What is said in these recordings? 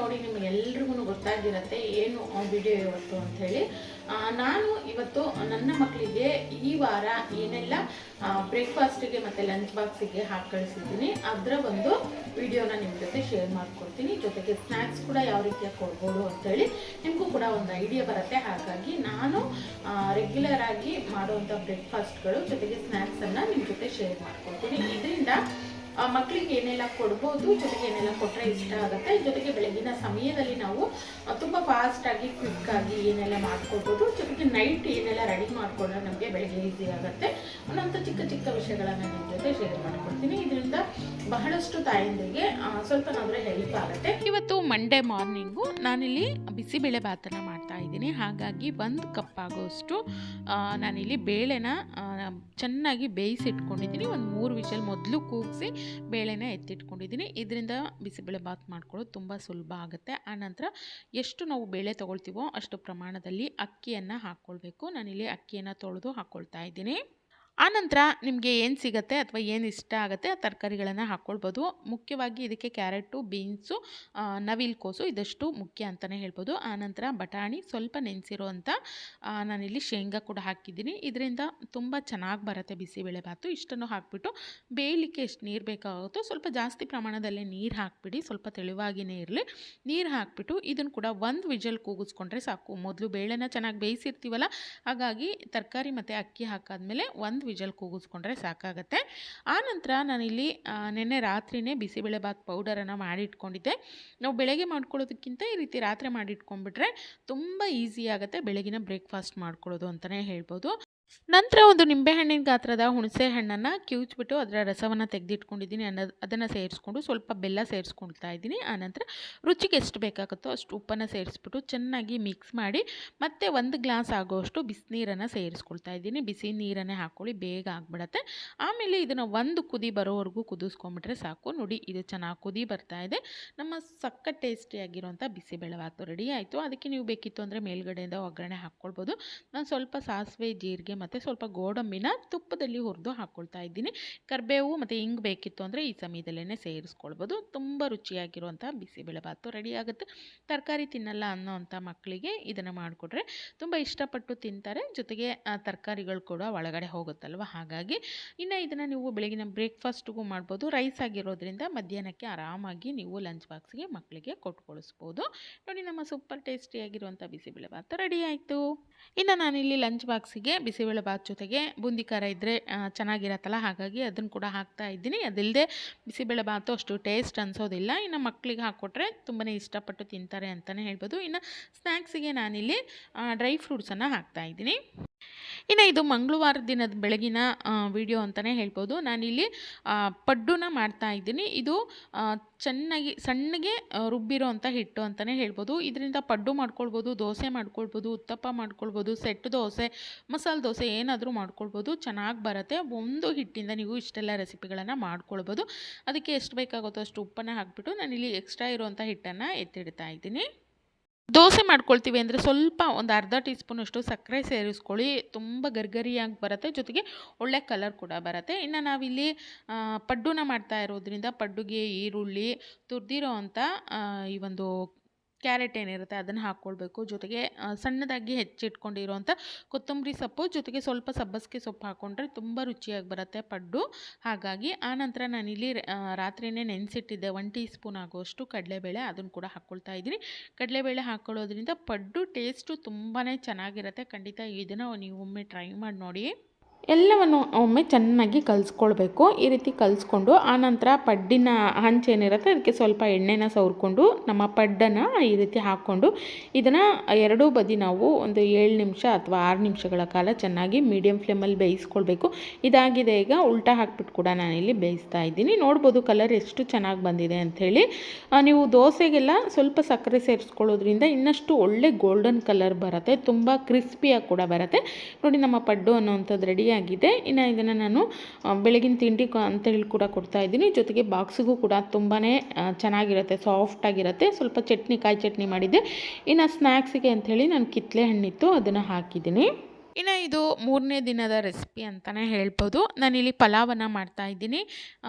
ನೋಡಿ ನಿಮಗೆಲ್ರಿಗೂ ಗೊತ್ತಾಗಿರುತ್ತೆ ಏನು ವಿಡಿಯೋ ಇವತ್ತು ಅಂತ ಹೇಳಿ. ನಾನು ಇವತ್ತು ನನ್ನ ಮಕ್ಕಳಿಗೆ ಈ ವಾರ ಏನೆಲ್ಲ ಬ್ರೇಕ್ಫಾಸ್ಟಿಗೆ ಮತ್ತು ಲಂಚ್ ಬಾಕ್ಸಿಗೆ ಹಾಕಿ ಕಳಿಸಿದ್ದೀನಿ ಅದರ ಒಂದು ವಿಡಿಯೋನ ನಿಮ್ಮ ಜೊತೆ ಶೇರ್ ಮಾಡ್ಕೊಡ್ತೀನಿ. ಜೊತೆಗೆ ಸ್ನ್ಯಾಕ್ಸ್ ಕೂಡ ಯಾವ ರೀತಿಯಾಗಿ ಕೊಡ್ಬೋದು ಅಂಥೇಳಿ ನಿಮಗೂ ಕೂಡ ಒಂದು ಐಡಿಯಾ ಬರುತ್ತೆ. ಹಾಗಾಗಿ ನಾನು ರೆಗ್ಯುಲರ್ ಆಗಿ ಮಾಡುವಂಥ ಬ್ರೇಕ್ಫಾಸ್ಟ್ಗಳು ಜೊತೆಗೆ ಸ್ನ್ಯಾಕ್ಸನ್ನು ನಿಮ್ಮ ಜೊತೆ ಶೇರ್ ಮಾಡ್ಕೊಡ್ತೀನಿ. ಇದರಿಂದ ಮಕ್ಕಳಿಗೆ ಏನೆಲ್ಲ ಕೊಡ್ಬೋದು, ಜೊತೆಗೆ ಏನೆಲ್ಲ ಕೊಟ್ಟರೆ ಇಷ್ಟ ಆಗುತ್ತೆ, ಜೊತೆಗೆ ಬೆಳಗಿನ ಸಮಯದಲ್ಲಿ ನಾವು ತುಂಬ ಫಾಸ್ಟಾಗಿ ಕ್ವಿಕ್ಕಾಗಿ ಏನೆಲ್ಲ ಮಾಡ್ಕೊಳ್ಬೋದು, ಜೊತೆಗೆ ನೈಟ್ ಏನೆಲ್ಲ ರೆಡಿ ಮಾಡಿಕೊಂಡ್ರೆ ನಮಗೆ ಬೆಳಗ್ಗೆ ಈಸಿ ಆಗುತ್ತೆ ಅನ್ನೋಂಥ ಚಿಕ್ಕ ಚಿಕ್ಕ ವಿಷಯಗಳನ್ನು ನಿಮ್ಮ ಜೊತೆ ಶೇರ್ ಮಾಡ್ಕೊಡ್ತೀನಿ. ಇದರಿಂದ ಬಹಳಷ್ಟು ತಾಯಂದಿರಿಗೆ ಸ್ವಲ್ಪನಾದರೂ ಹೆಲ್ಪ್ ಆಗುತ್ತೆ. ಇವತ್ತು ಮಂಡೇ ಮಾರ್ನಿಂಗು ನಾನಿಲ್ಲಿ ಬಿಸಿಬೇಳೆ ಭಾತನ ಮಾಡ್ತಾ ಇದ್ದೀನಿ. ಹಾಗಾಗಿ 1 ಕಪ್ ಆಗೋಷ್ಟು ನಾನಿಲ್ಲಿ ಬೇಳೆನ ಚೆನ್ನಾಗಿ ಬೇಯಿಸಿಟ್ಕೊಂಡಿದ್ದೀನಿ. ಒಂದು 3 ವಿಷಲ್ ಮೊದಲು ಕೂಗಿಸಿ ಬೇಳೆನ ಎತ್ತಿಟ್ಕೊಂಡಿದ್ದೀನಿ. ಇದರಿಂದ ಬಿಸಿಬೇಳೆ ಬಾತ್ ಮಾಡ್ಕೊಳ್ಳೋದು ತುಂಬ ಸುಲಭ ಆಗುತ್ತೆ. ಆನಂತರ ಎಷ್ಟು ನಾವು ಬೇಳೆ ತೊಗೊಳ್ತೀವೋ ಅಷ್ಟು ಪ್ರಮಾಣದಲ್ಲಿ ಅಕ್ಕಿಯನ್ನು ಹಾಕ್ಕೊಳ್ಬೇಕು. ನಾನಿಲ್ಲಿ ಅಕ್ಕಿಯನ್ನು ತೊಳೆದು ಹಾಕ್ಕೊಳ್ತಾ ಇದ್ದೀನಿ. ಆನಂತರ ನಿಮಗೆ ಏನು ಸಿಗುತ್ತೆ ಅಥವಾ ಏನು ಇಷ್ಟ ಆಗುತ್ತೆ ಆ ತರಕಾರಿಗಳನ್ನು ಹಾಕ್ಕೊಳ್ಬೋದು. ಮುಖ್ಯವಾಗಿ ಇದಕ್ಕೆ ಕ್ಯಾರೆಟು, ಬೀನ್ಸು, ನವಿಲುಕೋಸು ಇದಷ್ಟು ಮುಖ್ಯ ಅಂತಲೇ ಹೇಳ್ಬೋದು. ಆನಂತರ ಬಟಾಣಿ, ಸ್ವಲ್ಪ ನೆನೆಸಿರುವಂಥ ನಾನಿಲ್ಲಿ ಶೇಂಗಾ ಕೂಡ ಹಾಕಿದ್ದೀನಿ. ಇದರಿಂದ ತುಂಬ ಚೆನ್ನಾಗಿ ಬರುತ್ತೆ ಬಿಸಿಬೇಳೆ ಭಾತು. ಇಷ್ಟನ್ನು ಹಾಕಿಬಿಟ್ಟು ಬೇಯಲಿಕ್ಕೆ ಎಷ್ಟು ನೀರು ಬೇಕಾಗುತ್ತೋ ಸ್ವಲ್ಪ ಜಾಸ್ತಿ ಪ್ರಮಾಣದಲ್ಲೇ ನೀರು ಹಾಕಿಬಿಡಿ, ಸ್ವಲ್ಪ ತೆಳುವಾಗಿಯೇ ಇರಲಿ. ನೀರು ಹಾಕಿಬಿಟ್ಟು ಇದನ್ನು ಕೂಡ 1 ವಿಜಲ್ ಕೂಗಿಸ್ಕೊಂಡ್ರೆ ಸಾಕು. ಮೊದಲು ಬೇಳೆನ ಚೆನ್ನಾಗಿ ಬೇಯಿಸಿರ್ತೀವಲ್ಲ, ಹಾಗಾಗಿ ತರಕಾರಿ ಮತ್ತು ಅಕ್ಕಿ ಹಾಕಾದ್ಮೇಲೆ 1 ವಿಜಲ್ ಕೂಗಿಸ್ಕೊಂಡ್ರೆ ಸಾಕಾಗುತ್ತೆ. ಆನಂತರ ನಾನಿಲ್ಲಿ ನಿನ್ನೆ ರಾತ್ರಿಯೇ ಬಿಸಿಬೇಳೆ ಭಾತ್ ಪೌಡರನ್ನು ಮಾಡಿಟ್ಕೊಂಡಿದ್ದೆ. ನಾವು ಬೆಳಗ್ಗೆ ಮಾಡ್ಕೊಳ್ಳೋದಕ್ಕಿಂತ ಈ ರೀತಿ ರಾತ್ರಿ ಮಾಡಿಟ್ಕೊಂಡ್ಬಿಟ್ರೆ ತುಂಬ ಈಸಿ ಆಗುತ್ತೆ ಬೆಳಗಿನ ಬ್ರೇಕ್ಫಾಸ್ಟ್ ಮಾಡ್ಕೊಳ್ಳೋದು ಅಂತಲೇ ಹೇಳ್ಬೋದು. ನಂತರ ಒಂದು ನಿಂಬೆಹಣ್ಣಿನ ಗಾತ್ರದ ಹುಣಸೆ ಹಣ್ಣನ್ನು ಕಿವುಚ್ಬಿಟ್ಟು ಅದರ ರಸವನ್ನು ತೆಗೆದಿಟ್ಕೊಂಡಿದ್ದೀನಿ. ಅದನ್ನು ಸೇರಿಸ್ಕೊಂಡು ಸ್ವಲ್ಪ ಬೆಲ್ಲ ಸೇರಿಸ್ಕೊಳ್ತಾ ಇದ್ದೀನಿ. ಆನಂತರ ರುಚಿಗೆ ಎಷ್ಟು ಬೇಕಾಗುತ್ತೋ ಅಷ್ಟು ಉಪ್ಪನ್ನು ಸೇರಿಸ್ಬಿಟ್ಟು ಚೆನ್ನಾಗಿ ಮಿಕ್ಸ್ ಮಾಡಿ ಮತ್ತೆ 1 ಗ್ಲಾಸ್ ಆಗೋಷ್ಟು ಬಿಸಿನೀರನ್ನು ಸೇರಿಸ್ಕೊಳ್ತಾ ಇದ್ದೀನಿ. ಬಿಸಿ ನೀರನ್ನೇ ಹಾಕ್ಕೊಳ್ಳಿ, ಬೇಗ ಆಗಿಬಿಡತ್ತೆ. ಆಮೇಲೆ ಇದನ್ನು 1 ಕುದಿ ಬರೋವರೆಗೂ ಕುದಿಸ್ಕೊಂಬಿಟ್ರೆ ಸಾಕು. ನೋಡಿ, ಇದು ಚೆನ್ನಾಗಿ ಕುದಿ ಬರ್ತಾ ಇದೆ. ನಮ್ಮ ಸಖತ್ ಟೇಸ್ಟಿಯಾಗಿರೋಂಥ ಬಿಸಿಬೇಳೆ ಭಾತು ರೆಡಿ ಆಯಿತು. ಅದಕ್ಕೆ ನೀವು ಬೇಕಿತ್ತು ಅಂದರೆ ಮೇಲ್ಗಡೆಯಿಂದ ಒಗ್ಗರಣೆ ಹಾಕ್ಕೊಳ್ಬೋದು. ನಾನು ಸ್ವಲ್ಪ ಸಾಸಿವೆ, ಜೀರಿಗೆ ಮತ್ತು ಸ್ವಲ್ಪ ಗೋಡಂಬಿನ ತುಪ್ಪದಲ್ಲಿ ಹುರಿದು ಹಾಕ್ಕೊಳ್ತಾ ಇದ್ದೀನಿ. ಕರಿಬೇವು ಮತ್ತು ಹಿಂಗೆ ಬೇಕಿತ್ತು ಅಂದರೆ ಈ ಸಮಯದಲ್ಲೇ ಸೇರಿಸ್ಕೊಳ್ಬೋದು. ತುಂಬ ರುಚಿಯಾಗಿರುವಂಥ ಬಿಸಿಬೇಳೆ ಭಾತು ರೆಡಿ ಆಗುತ್ತೆ. ತರಕಾರಿ ತಿನ್ನಲ್ಲ ಅನ್ನೋವಂಥ ಮಕ್ಕಳಿಗೆ ಇದನ್ನು ಮಾಡಿಕೊಟ್ರೆ ತುಂಬ ಇಷ್ಟಪಟ್ಟು ತಿಂತಾರೆ. ಜೊತೆಗೆ ತರಕಾರಿಗಳು ಕೂಡ ಒಳಗಡೆ ಹೋಗುತ್ತಲ್ವ, ಹಾಗಾಗಿ ಇನ್ನು ಇದನ್ನು ನೀವು ಬೆಳಗಿನ ಬ್ರೇಕ್ಫಾಸ್ಟಿಗೂ ಮಾಡ್ಬೋದು. ರೈಸ್ ಆಗಿರೋದ್ರಿಂದ ಮಧ್ಯಾಹ್ನಕ್ಕೆ ಆರಾಮಾಗಿ ನೀವು ಲಂಚ್ ಬಾಕ್ಸ್ಗೆ ಮಕ್ಕಳಿಗೆ ಕೊಟ್ಕೊಳಿಸ್ಬೋದು. ನೋಡಿ, ನಮ್ಮ ಸೂಪರ್ ಟೇಸ್ಟಿಯಾಗಿರುವಂಥ ಬಿಸಿಬೇಳೆ ಭಾತು ರೆಡಿ ಆಯಿತು. ಇನ್ನು ನಾನಿಲ್ಲಿ ಲಂಚ್ ಬಾಕ್ಸಿಗೆ ಬಿಸಿಬೇಳೆ ಭಾತ್ ಜೊತೆಗೆ ಬೂಂದಿ ಖಾರ ಇದ್ದರೆ ಚೆನ್ನಾಗಿರತ್ತಲ್ಲ, ಹಾಗಾಗಿ ಅದನ್ನು ಕೂಡ ಹಾಕ್ತಾ ಇದ್ದೀನಿ. ಅದಿಲ್ಲದೆ ಬಿಸಿಬೇಳೆ ಭಾತು ಅಷ್ಟು ಟೇಸ್ಟ್ ಅನಿಸೋದಿಲ್ಲ. ಇನ್ನು ಮಕ್ಕಳಿಗೆ ಹಾಕ್ಕೊಟ್ರೆ ತುಂಬಾ ಇಷ್ಟಪಟ್ಟು ತಿಂತಾರೆ ಅಂತಲೇ ಹೇಳ್ಬೋದು. ಇನ್ನು ಸ್ನ್ಯಾಕ್ಸಿಗೆ ನಾನಿಲ್ಲಿ ಡ್ರೈ ಫ್ರೂಟ್ಸನ್ನು ಹಾಕ್ತಾ ಇದ್ದೀನಿ. ಇನ್ನು ಇದು ಮಂಗಳವಾರ ದಿನದ ಬೆಳಗಿನ ವಿಡಿಯೋ ಅಂತಲೇ ಹೇಳ್ಬೋದು. ನಾನಿಲ್ಲಿ ಪಡ್ಡುನ ಮಾಡ್ತಾ ಇದ್ದೀನಿ. ಇದು ಚೆನ್ನಾಗಿ ಸಣ್ಣಗೆ ರುಬ್ಬಿರೋ ಅಂಥ ಹಿಟ್ಟು ಅಂತಲೇ ಹೇಳ್ಬೋದು. ಇದರಿಂದ ಪಡ್ಡು ಮಾಡ್ಕೊಳ್ಬೋದು, ದೋಸೆ ಮಾಡ್ಕೊಳ್ಬೋದು, ಉತ್ತಪ್ಪ ಮಾಡ್ಕೊಳ್ಬೋದು, ಸೆಟ್ ದೋಸೆ, ಮಸಾಲೆ ದೋಸೆ ಏನಾದರೂ ಮಾಡ್ಕೊಳ್ಬೋದು. ಚೆನ್ನಾಗಿ ಬರುತ್ತೆ. ಒಂದು ಹಿಟ್ಟಿಂದ ನೀವು ಇಷ್ಟೆಲ್ಲ ರೆಸಿಪಿಗಳನ್ನು ಮಾಡ್ಕೊಳ್ಬೋದು. ಅದಕ್ಕೆ ಎಷ್ಟು ಬೇಕಾಗುತ್ತೋ ಅಷ್ಟು ಉಪ್ಪನ್ನು ಹಾಕಿಬಿಟ್ಟು ನಾನಿಲ್ಲಿ ಎಕ್ಸ್ಟ್ರಾ ಇರೋವಂಥ ಹಿಟ್ಟನ್ನು ಎತ್ತಿಡ್ತಾ ಇದ್ದೀನಿ. ದೋಸೆ ಮಾಡ್ಕೊಳ್ತೀವಿ ಅಂದರೆ ಸ್ವಲ್ಪ ಒಂದು ಅರ್ಧ ಟೀ ಸ್ಪೂನಷ್ಟು ಸಕ್ಕರೆ ಸೇರಿಸ್ಕೊಳ್ಳಿ. ತುಂಬ ಗರ್ಗರಿಯಾಗಿ ಬರುತ್ತೆ, ಜೊತೆಗೆ ಒಳ್ಳೆ ಕಲರ್ ಕೂಡ ಬರುತ್ತೆ. ಇನ್ನು ನಾವಿಲ್ಲಿ ಪಡ್ಡುನ ಮಾಡ್ತಾ ಇರೋದ್ರಿಂದ ಪಡ್ಡುಗೆ ಈರುಳ್ಳಿ, ತುರಿದಿರೋ ಅಂಥ ಈ ಒಂದು ಕ್ಯಾರೆಟ್ ಏನಿರುತ್ತೆ ಅದನ್ನು ಹಾಕ್ಕೊಳ್ಬೇಕು. ಜೊತೆಗೆ ಸಣ್ಣದಾಗಿ ಹೆಚ್ಚಿಟ್ಕೊಂಡಿರೋಂಥ ಕೊತ್ತಂಬರಿ ಸೊಪ್ಪು, ಜೊತೆಗೆ ಸ್ವಲ್ಪ ಸಬ್ಬಸಿಗೆ ಸೊಪ್ಪು ಹಾಕ್ಕೊಂಡ್ರೆ ತುಂಬ ರುಚಿಯಾಗಿ ಬರುತ್ತೆ ಪಡ್ಡು. ಹಾಗಾಗಿ ಆನಂತರ ನಾನಿಲ್ಲಿ ರಾತ್ರಿಯೇ ನೆನೆಸಿಟ್ಟಿದ್ದೆ 1 ಟೀ ಸ್ಪೂನ್ ಆಗೋಷ್ಟು ಕಡಲೆಬೇಳೆ, ಅದನ್ನು ಕೂಡ ಹಾಕ್ಕೊಳ್ತಾ ಇದ್ದೀನಿ. ಕಡಲೆಬೇಳೆ ಹಾಕ್ಕೊಳ್ಳೋದ್ರಿಂದ ಪಡ್ಡು ಟೇಸ್ಟು ತುಂಬಾ ಚೆನ್ನಾಗಿರುತ್ತೆ. ಖಂಡಿತ ಇದನ್ನು ನೀವು ಒಮ್ಮೆ ಟ್ರೈ ಮಾಡಿ ನೋಡಿ. ಎಲ್ಲವನ್ನು ಒಮ್ಮೆ ಚೆನ್ನಾಗಿ ಕಲಿಸ್ಕೊಳ್ಬೇಕು. ಈ ರೀತಿ ಕಲಿಸ್ಕೊಂಡು ಆನಂತರ ಪಡ್ಡಿನ ಹಂಚೇನಿರುತ್ತೆ ಅದಕ್ಕೆ ಸ್ವಲ್ಪ ಎಣ್ಣೆನ ಸವರ್ಕೊಂಡು ನಮ್ಮ ಪಡ್ಡನ್ನು ಈ ರೀತಿ ಹಾಕ್ಕೊಂಡು ಇದನ್ನು ಎರಡೂ ಬದಿ ನಾವು ಒಂದು 7 ನಿಮಿಷ ಅಥವಾ 6 ನಿಮಿಷಗಳ ಕಾಲ ಚೆನ್ನಾಗಿ ಮೀಡಿಯಮ್ ಫ್ಲೇಮಲ್ಲಿ ಬೇಯಿಸ್ಕೊಳ್ಬೇಕು. ಇದಾಗಿದೆ. ಈಗ ಉಲ್ಟಾ ಹಾಕ್ಬಿಟ್ಟು ಕೂಡ ನಾನಿಲ್ಲಿ ಬೇಯಿಸ್ತಾ ಇದ್ದೀನಿ. ನೋಡ್ಬೋದು ಕಲರ್ ಎಷ್ಟು ಚೆನ್ನಾಗಿ ಬಂದಿದೆ ಅಂಥೇಳಿ. ನೀವು ದೋಸೆಗೆಲ್ಲ ಸ್ವಲ್ಪ ಸಕ್ಕರೆ ಸೇರಿಸ್ಕೊಳ್ಳೋದ್ರಿಂದ ಇನ್ನಷ್ಟು ಒಳ್ಳೆ ಗೋಲ್ಡನ್ ಕಲರ್ ಬರುತ್ತೆ, ತುಂಬ ಕ್ರಿಸ್ಪಿಯಾಗಿ ಕೂಡ ಬರುತ್ತೆ. ನೋಡಿ, ನಮ್ಮ ಪಡ್ಡು ಅನ್ನೋವಂಥದ್ದು ರೆಡಿ ಆಗಿದೆ. ಇನ್ನು ಇದನ್ನು ನಾನು ಬೆಳಗಿನ ತಿಂಡಿ ಅಂತೇಳಿ ಕೂಡ ಕೊಡ್ತಾ ಇದ್ದೀನಿ. ಜೊತೆಗೆ ಬಾಕ್ಸಿಗೂ ಕೂಡ ತುಂಬಾ ಚೆನ್ನಾಗಿರುತ್ತೆ, ಸಾಫ್ಟಾಗಿರುತ್ತೆ. ಸ್ವಲ್ಪ ಕಾಯಿ ಚಟ್ನಿ ಮಾಡಿದ್ದೆ. ಇನ್ನು ಸ್ನ್ಯಾಕ್ಸಿಗೆ ಅಂಥೇಳಿ ನಾನು ಕಿತ್ತಳೆ ಹಣ್ಣಿತ್ತು ಅದನ್ನು ಹಾಕಿದ್ದೀನಿ. ಇನ್ನು ಇದು 3ನೇ ದಿನದ ರೆಸಿಪಿ ಅಂತಲೇ ಹೇಳ್ಬೋದು. ನಾನಿಲ್ಲಿ ಪಲಾವನ್ನು ಮಾಡ್ತಾಯಿದ್ದೀನಿ.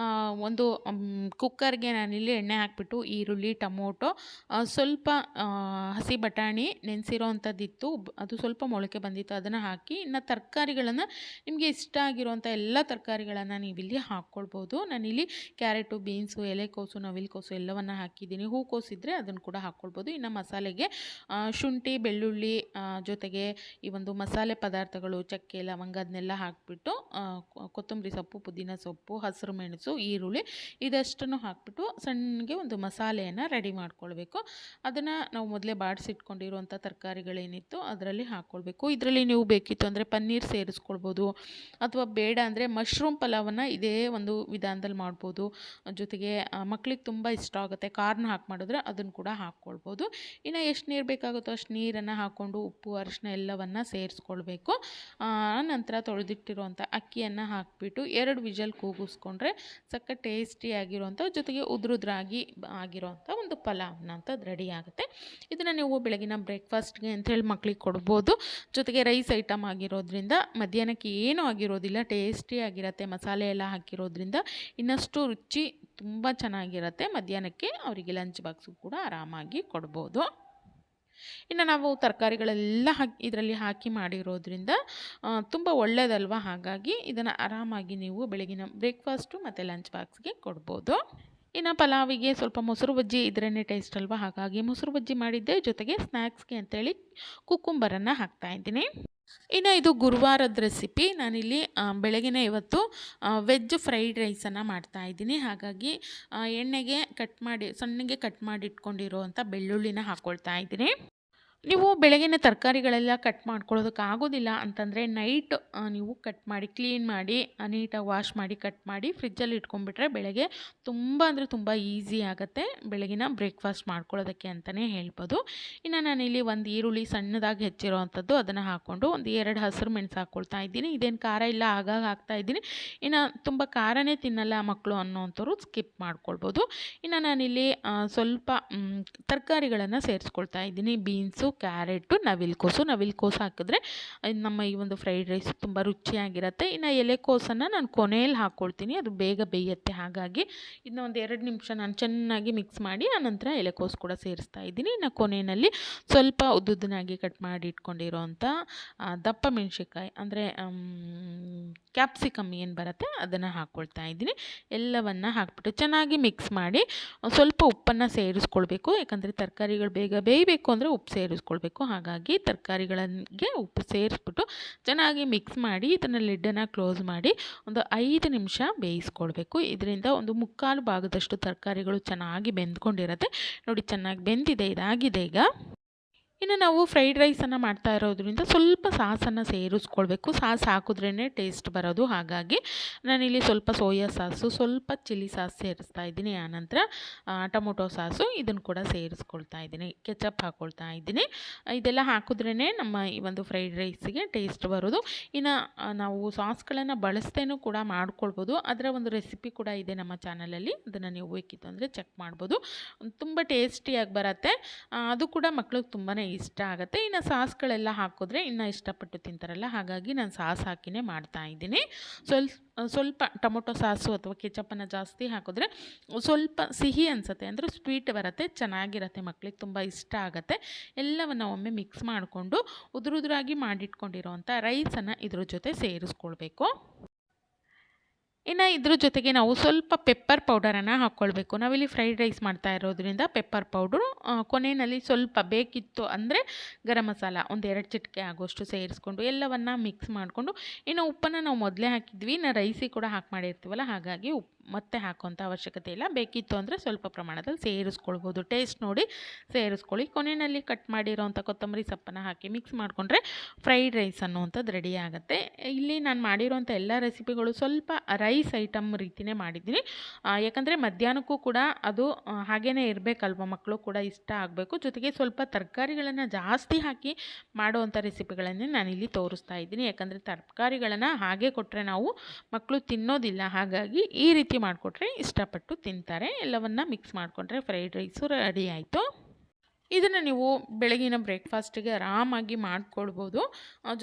ಒಂದು ಕುಕ್ಕರ್ಗೆ ನಾನಿಲ್ಲಿ ಎಣ್ಣೆ ಹಾಕಿಬಿಟ್ಟು ಈರುಳ್ಳಿ, ಟೊಮೊಟೊ, ಸ್ವಲ್ಪ ಹಸಿ ಬಟಾಣಿ ನೆನೆಸಿರೋ ಅಂಥದ್ದಿತ್ತು, ಅದು ಸ್ವಲ್ಪ ಮೊಳಕೆ ಬಂದಿತ್ತು, ಅದನ್ನು ಹಾಕಿ ಇನ್ನು ತರಕಾರಿಗಳನ್ನು ನಿಮಗೆ ಇಷ್ಟ ಆಗಿರೋಂಥ ಎಲ್ಲ ತರಕಾರಿಗಳನ್ನು ನೀವಿಲ್ಲಿ ಹಾಕ್ಕೊಳ್ಬೋದು. ನಾನಿಲ್ಲಿ ಕ್ಯಾರೆಟು, ಬೀನ್ಸು, ಎಲೆಕೋಸು, ನವಿಲುಕೋಸು ಎಲ್ಲವನ್ನು ಹಾಕಿದ್ದೀನಿ. ಹೂಕೋಸಿದ್ರೆ ಅದನ್ನು ಕೂಡ ಹಾಕ್ಕೊಳ್ಬೋದು. ಇನ್ನು ಮಸಾಲೆಗೆ ಶುಂಠಿ, ಬೆಳ್ಳುಳ್ಳಿ ಜೊತೆಗೆ ಈ ಒಂದು ಮಸಾಲೆ ಪದಾರ್ಥಗಳು ಚಕ್ಕೆ, ಲವಂಗ ಅದನ್ನೆಲ್ಲ ಹಾಕಿಬಿಟ್ಟು ಕೊತ್ತಂಬರಿ ಸೊಪ್ಪು, ಪುದೀನ ಸೊಪ್ಪು, ಹಸಿರು ಮೆಣಸು, ಈರುಳ್ಳಿ ಇದಷ್ಟನ್ನು ಹಾಕಿಬಿಟ್ಟು ಸಣ್ಣಗೆ ಒಂದು ಮಸಾಲೆಯನ್ನು ರೆಡಿ ಮಾಡ್ಕೊಳ್ಬೇಕು. ಅದನ್ನು ನಾವು ಮೊದಲೇ ಬಾಡಿಸಿಟ್ಕೊಂಡಿರುವಂಥ ತರಕಾರಿಗಳೇನಿತ್ತು ಅದರಲ್ಲಿ ಹಾಕ್ಕೊಳ್ಬೇಕು. ಇದರಲ್ಲಿ ನೀವು ಬೇಕಿತ್ತು ಅಂದರೆ ಪನ್ನೀರ್ ಸೇರಿಸ್ಕೊಳ್ಬೋದು, ಅಥವಾ ಬೇಡ ಅಂದರೆ ಮಶ್ರೂಮ್ ಪಲಾವನ್ನು ಇದೇ ಒಂದು ವಿಧಾನದಲ್ಲಿ ಮಾಡ್ಬೋದು. ಜೊತೆಗೆ ಮಕ್ಳಿಗೆ ತುಂಬ ಇಷ್ಟ ಆಗುತ್ತೆ, ಕಾರ್ನ್ ಹಾಕಿ ಮಾಡಿದ್ರೆ ಅದನ್ನು ಕೂಡ ಹಾಕ್ಕೊಳ್ಬೋದು. ಇನ್ನು ಎಷ್ಟು ನೀರು ಬೇಕಾಗುತ್ತೋ ಅಷ್ಟು ನೀರನ್ನು ಹಾಕ್ಕೊಂಡು ಉಪ್ಪು, ಅರಿಶಿನ ಎಲ್ಲವನ್ನು ಸೇರಿಸ್ಕೊಳ್ಬೇಕು. ನಂತರ ತೊಳೆದಿಟ್ಟಿರುವಂಥ ಅಕ್ಕಿಯನ್ನು ಹಾಕಿಬಿಟ್ಟು 2 ವಿಜಲ್ ಕೂಗಿಸ್ಕೊಂಡ್ರೆ ಸಕ್ಕ ಟೇಸ್ಟಿಯಾಗಿರುವಂಥ ಜೊತೆಗೆ ಉದ್ರುದ್ರಾಗಿ ಆಗಿರೋವಂಥ ಒಂದು ಪಲಾವ್ನ ಅಂಥದ್ದು ರೆಡಿ ಆಗುತ್ತೆ. ಇದನ್ನು ನೀವು ಬೆಳಗಿನ ಬ್ರೇಕ್ಫಾಸ್ಟ್ಗೆ ಅಂಥೇಳಿ ಮಕ್ಳಿಗೆ ಕೊಡ್ಬೋದು. ಜೊತೆಗೆ ರೈಸ್ ಐಟಮ್ ಆಗಿರೋದ್ರಿಂದ ಮಧ್ಯಾಹ್ನಕ್ಕೆ ಏನೂ ಆಗಿರೋದಿಲ್ಲ, ಟೇಸ್ಟಿಯಾಗಿರುತ್ತೆ. ಮಸಾಲೆ ಎಲ್ಲ ಹಾಕಿರೋದ್ರಿಂದ ಇನ್ನಷ್ಟು ರುಚಿ ತುಂಬ ಚೆನ್ನಾಗಿರುತ್ತೆ. ಮಧ್ಯಾಹ್ನಕ್ಕೆ ಅವರಿಗೆ ಲಂಚ್ ಬಾಕ್ಸು ಕೂಡ ಆರಾಮಾಗಿ ಕೊಡ್ಬೋದು. ಇನ್ನು ನಾವು ತರಕಾರಿಗಳೆಲ್ಲ ಇದರಲ್ಲಿ ಹಾಕಿ ಮಾಡಿರೋದ್ರಿಂದ ತುಂಬ ಒಳ್ಳೆಯದಲ್ವ, ಹಾಗಾಗಿ ಇದನ್ನು ಆರಾಮಾಗಿ ನೀವು ಬೆಳಗಿನ ಬ್ರೇಕ್ಫಾಸ್ಟು ಮತ್ತು ಲಂಚ್ ಬಾಕ್ಸ್ಗೆ ಕೊಡ್ಬೋದು. ಇನ್ನು ಪಲಾವಿಗೆ ಸ್ವಲ್ಪ ಮೊಸರು ಬಜ್ಜಿ ಇದ್ರೇ ಟೇಸ್ಟ್ ಅಲ್ವ, ಹಾಗಾಗಿ ಮೊಸರು ಬಜ್ಜಿ ಮಾಡಿದ್ದೆ. ಜೊತೆಗೆ ಸ್ನ್ಯಾಕ್ಸ್ಗೆ ಅಂತೇಳಿ ಕುಕ್ಕುಂಬರನ್ನು ಹಾಕ್ತಾಯಿದ್ದೀನಿ. ಇನ್ನು ಇದು ಗುರುವಾರದ ರೆಸಿಪಿ. ನಾನಿಲ್ಲಿ ಬೆಳಗಿನ ಇವತ್ತು ವೆಜ್ ಫ್ರೈಡ್ ರೈಸನ್ನು ಮಾಡ್ತಾಯಿದ್ದೀನಿ. ಹಾಗಾಗಿ ಎಣ್ಣೆಗೆ ಸಣ್ಣಗೆ ಕಟ್ ಮಾಡಿ ಇಟ್ಕೊಂಡಿರೋವಂಥ ಬೆಳ್ಳುಳ್ಳಿನ ಹಾಕ್ಕೊಳ್ತಾ ಇದ್ದೀನಿ. ನೀವು ಬೆಳಗಿನ ತರಕಾರಿಗಳೆಲ್ಲ ಕಟ್ ಮಾಡ್ಕೊಳ್ಳೋದಕ್ಕಾಗೋದಿಲ್ಲ ಅಂತಂದರೆ ನೈಟ್ ನೀವು ಕಟ್ ಮಾಡಿ ಕ್ಲೀನ್ ಮಾಡಿ ನೀಟಾಗಿ ವಾಶ್ ಮಾಡಿ ಕಟ್ ಮಾಡಿ ಫ್ರಿಜ್ಜಲ್ಲಿ ಇಟ್ಕೊಂಡ್ಬಿಟ್ರೆ ಬೆಳಗ್ಗೆ ತುಂಬ ಅಂದರೆ ತುಂಬ ಈಸಿ ಆಗುತ್ತೆ ಬೆಳಗಿನ ಬ್ರೇಕ್ಫಾಸ್ಟ್ ಮಾಡ್ಕೊಳ್ಳೋದಕ್ಕೆ ಅಂತಲೇ ಹೇಳ್ಬೋದು. ಇನ್ನು ನಾನಿಲ್ಲಿ ಒಂದು ಈರುಳ್ಳಿ ಸಣ್ಣದಾಗಿ ಹೆಚ್ಚಿರೋ ಅಂಥದ್ದು ಅದನ್ನು ಹಾಕ್ಕೊಂಡು ಒಂದು 2 ಹಸಿರು ಮೆಣಸು ಹಾಕ್ಕೊಳ್ತಾ ಇದ್ದೀನಿ. ಇದೇನು ಖಾರ ಇಲ್ಲ, ಆಗಾಗ ಹಾಕ್ತಾಯಿದ್ದೀನಿ. ಇನ್ನು ತುಂಬ ಖಾರನೇ ತಿನ್ನಲ್ಲ ಮಕ್ಕಳು ಅನ್ನೋವಂಥವ್ರು ಸ್ಕಿಪ್ ಮಾಡ್ಕೊಳ್ಬೋದು. ಇನ್ನು ನಾನಿಲ್ಲಿ ಸ್ವಲ್ಪ ತರಕಾರಿಗಳನ್ನು ಸೇರಿಸ್ಕೊಳ್ತಾ ಇದ್ದೀನಿ. ಬೀನ್ಸು, ಕ್ಯಾರೆಟು, ನವಿಲುಕೋಸು ಹಾಕಿದ್ರೆ ನಮ್ಮ ಈ ಒಂದು ಫ್ರೈಡ್ ರೈಸ್ ತುಂಬ ರುಚಿಯಾಗಿರುತ್ತೆ. ಇನ್ನು ಎಲೆಕೋಸನ್ನು ನಾನು ಕೊನೆಯಲ್ಲಿ ಹಾಕ್ಕೊಳ್ತೀನಿ, ಅದು ಬೇಗ ಬೇಯುತ್ತೆ. ಹಾಗಾಗಿ ಇದನ್ನ ಒಂದು 2 ನಿಮಿಷ ನಾನು ಚೆನ್ನಾಗಿ ಮಿಕ್ಸ್ ಮಾಡಿ ಆನಂತರ ಎಲೆಕೋಸು ಕೂಡ ಸೇರಿಸ್ತಾ ಇದ್ದೀನಿ. ಇನ್ನು ಕೊನೆಯಲ್ಲಿ ಸ್ವಲ್ಪ ಉದ್ದುದ್ದನಾಗಿ ಕಟ್ ಮಾಡಿ ಇಟ್ಕೊಂಡಿರೋವಂಥ ದಪ್ಪ ಮೆಣಸಿನ್ಕಾಯಿ ಅಂದರೆ ಕ್ಯಾಪ್ಸಿಕಮ್ ಏನು ಬರುತ್ತೆ ಅದನ್ನು ಹಾಕ್ಕೊಳ್ತಾ ಇದ್ದೀನಿ. ಎಲ್ಲವನ್ನು ಹಾಕ್ಬಿಟ್ಟು ಚೆನ್ನಾಗಿ ಮಿಕ್ಸ್ ಮಾಡಿ ಸ್ವಲ್ಪ ಉಪ್ಪನ್ನು ಸೇರಿಸ್ಕೊಳ್ಬೇಕು. ಯಾಕಂದರೆ ತರಕಾರಿಗಳು ಬೇಗ ಬೇಯಬೇಕು ಅಂದರೆ ಉಪ್ಪು ಸೇರಿಸ್ಕೊಳ್ಬೇಕು. ಹಾಗಾಗಿ ತರಕಾರಿಗಳಿಗೆ ಉಪ್ಪು ಸೇರಿಸ್ಬಿಟ್ಟು ಚೆನ್ನಾಗಿ ಮಿಕ್ಸ್ ಮಾಡಿ ಇದನ್ನು ಲಿಡ್ಡನ್ನು ಕ್ಲೋಸ್ ಮಾಡಿ ಒಂದು 5 ನಿಮಿಷ ಬೇಯಿಸ್ಕೊಳ್ಬೇಕು. ಇದರಿಂದ ಒಂದು 3/4 ಭಾಗದಷ್ಟು ತರಕಾರಿಗಳು ಚೆನ್ನಾಗಿ ಬೆಂದ್ಕೊಂಡಿರುತ್ತೆ. ನೋಡಿ, ಚೆನ್ನಾಗಿ ಬೆಂದಿದೆ, ಇದಾಗಿದೆ ಈಗ. ಇನ್ನು ನಾವು ಫ್ರೈಡ್ ರೈಸನ್ನು ಮಾಡ್ತಾ ಇರೋದ್ರಿಂದ ಸ್ವಲ್ಪ ಸಾಸನ್ನು ಸೇರಿಸ್ಕೊಳ್ಬೇಕು. ಸಾಸ್ ಹಾಕಿದ್ರೇ ಟೇಸ್ಟ್ ಬರೋದು. ಹಾಗಾಗಿ ನಾನಿಲ್ಲಿ ಸ್ವಲ್ಪ ಸೋಯಾ ಸಾಸು, ಸ್ವಲ್ಪ ಚಿಲ್ಲಿ ಸಾಸ್ ಸೇರಿಸ್ತಾ ಇದ್ದೀನಿ. ಆನಂತರ ಟೊಮೊಟೊ ಸಾಸು ಇದನ್ನು ಕೂಡ ಸೇರಿಸ್ಕೊಳ್ತಾ ಇದ್ದೀನಿ. ಕೆಚಪ್ ಹಾಕ್ಕೊಳ್ತಾ ಇದ್ದೀನಿ. ಇದೆಲ್ಲ ಹಾಕಿದ್ರೇ ನಮ್ಮ ಈ ಒಂದು ಫ್ರೈಡ್ ರೈಸಿಗೆ ಟೇಸ್ಟ್ ಬರೋದು. ಇನ್ನು ನಾವು ಸಾಸ್ಗಳನ್ನು ಬಳಸ್ತೇನೂ ಕೂಡ ಮಾಡ್ಕೊಳ್ಬೋದು. ಅದರ ಒಂದು ರೆಸಿಪಿ ಕೂಡ ಇದೆ ನಮ್ಮ ಚಾನಲಲ್ಲಿ, ಅದನ್ನು ನೀವು ಬೇಕಿತ್ತು ಅಂದರೆ ಚೆಕ್ ಮಾಡ್ಬೋದು. ತುಂಬ ಟೇಸ್ಟಿಯಾಗಿ ಬರುತ್ತೆ. ಅದು ಕೂಡ ಮಕ್ಳಿಗೆ ತುಂಬಾ ಇಷ್ಟ ಆಗುತ್ತೆ. ಇನ್ನು ಸಾಸ್ಗಳೆಲ್ಲ ಹಾಕಿದ್ರೆ ಇನ್ನೂ ಇಷ್ಟಪಟ್ಟು ತಿಂತಾರಲ್ಲ, ಹಾಗಾಗಿ ನಾನು ಸಾಸ್ ಹಾಕಿನೇ ಮಾಡ್ತಾ ಇದ್ದೀನಿ. ಸ್ವಲ್ಪ ಟೊಮೊಟೊ ಸಾಸು ಅಥವಾ ಕೆಚಪ್ಪನ್ನು ಜಾಸ್ತಿ ಹಾಕಿದ್ರೆ ಸ್ವಲ್ಪ ಸಿಹಿ ಅನಿಸುತ್ತೆ, ಅಂದರೆ ಸ್ವೀಟ್ ಬರುತ್ತೆ, ಚೆನ್ನಾಗಿರುತ್ತೆ, ಮಕ್ಳಿಗೆ ತುಂಬ ಇಷ್ಟ ಆಗುತ್ತೆ. ಎಲ್ಲವನ್ನು ಒಮ್ಮೆ ಮಿಕ್ಸ್ ಮಾಡಿಕೊಂಡು ಉದುರಾಗಿ ಮಾಡಿಟ್ಕೊಂಡಿರೋವಂಥ ರೈಸನ್ನು ಇದ್ರ ಜೊತೆ ಸೇರಿಸ್ಕೊಳ್ಬೇಕು. ಇನ್ನು ಇದ್ರ ಜೊತೆಗೆ ನಾವು ಸ್ವಲ್ಪ ಪೆಪ್ಪರ್ ಪೌಡರನ್ನು ಹಾಕ್ಕೊಳ್ಬೇಕು. ನಾವಿಲ್ಲಿ ಫ್ರೈಡ್ ರೈಸ್ ಮಾಡ್ತಾ ಇರೋದ್ರಿಂದ ಪೆಪ್ಪರ್ ಪೌಡ್ರು ಕೊನೆಯಲ್ಲಿ ಸ್ವಲ್ಪ ಬೇಕಿತ್ತು ಅಂದರೆ ಗರಂ ಮಸಾಲ ಒಂದು 2 ಚಿಟಿಕೆ ಆಗೋಷ್ಟು ಸೇರಿಸ್ಕೊಂಡು ಎಲ್ಲವನ್ನು ಮಿಕ್ಸ್ ಮಾಡಿಕೊಂಡು, ಇನ್ನು ಉಪ್ಪನ್ನು ನಾವು ಮೊದಲೇ ಹಾಕಿದ್ವಿ, ಇನ್ನು ರೈಸಿಗೆ ಕೂಡ ಹಾಕಿ ಮಾಡಿರ್ತೀವಲ್ಲ, ಹಾಗಾಗಿ ಮತ್ತೆ ಹಾಕುವಂಥ ಅವಶ್ಯಕತೆ ಇಲ್ಲ. ಬೇಕಿತ್ತು ಅಂದರೆ ಸ್ವಲ್ಪ ಪ್ರಮಾಣದಲ್ಲಿ ಸೇರಿಸ್ಕೊಳ್ಬೋದು, ಟೇಸ್ಟ್ ನೋಡಿ ಸೇರಿಸ್ಕೊಳ್ಳಿ. ಕೊನೆಯಲ್ಲಿ ಕಟ್ ಮಾಡಿರೋವಂಥ ಕೊತ್ತಂಬರಿ ಸೊಪ್ಪನ್ನು ಹಾಕಿ ಮಿಕ್ಸ್ ಮಾಡಿಕೊಂಡ್ರೆ ಫ್ರೈಡ್ ರೈಸ್ ಅನ್ನುವಂಥದ್ದು ರೆಡಿ ಆಗುತ್ತೆ. ಇಲ್ಲಿ ನಾನು ಮಾಡಿರೋವಂಥ ಎಲ್ಲ ರೆಸಿಪಿಗಳು ಸ್ವಲ್ಪ ರೈಸ್ ಐಟಮ್ ರೀತಿಯೇ ಮಾಡಿದ್ದೀನಿ. ಯಾಕಂದರೆ ಮಧ್ಯಾಹ್ನಕ್ಕೂ ಕೂಡ ಅದು ಹಾಗೇ ಇರಬೇಕಲ್ವ, ಮಕ್ಕಳು ಕೂಡ ಇಷ್ಟ ಆಗಬೇಕು. ಜೊತೆಗೆ ಸ್ವಲ್ಪ ತರಕಾರಿಗಳನ್ನು ಜಾಸ್ತಿ ಹಾಕಿ ಮಾಡುವಂಥ ರೆಸಿಪಿಗಳನ್ನೇ ನಾನಿಲ್ಲಿ ತೋರಿಸ್ತಾ ಇದ್ದೀನಿ. ಯಾಕಂದರೆ ತರಕಾರಿಗಳನ್ನು ಹಾಗೆ ಕೊಟ್ಟರೆ ನಾವು ಮಕ್ಕಳು ತಿನ್ನೋದಿಲ್ಲ, ಹಾಗಾಗಿ ಈ ರೀತಿ ಮಾಡಿಕೊಟ್ರೆ ಇಷ್ಟಪಟ್ಟು ತಿಂತಾರೆ. ಎಲ್ಲವನ್ನು ಮಿಕ್ಸ್ ಮಾಡಿಕೊಂಡ್ರೆ ಫ್ರೈಡ್ ರೈಸು ರೆಡಿ ಆಯಿತು. ಇದನ್ನು ನೀವು ಬೆಳಗಿನ ಬ್ರೇಕ್ಫಾಸ್ಟಿಗೆ ಆರಾಮಾಗಿ ಮಾಡ್ಕೊಳ್ಬೋದು,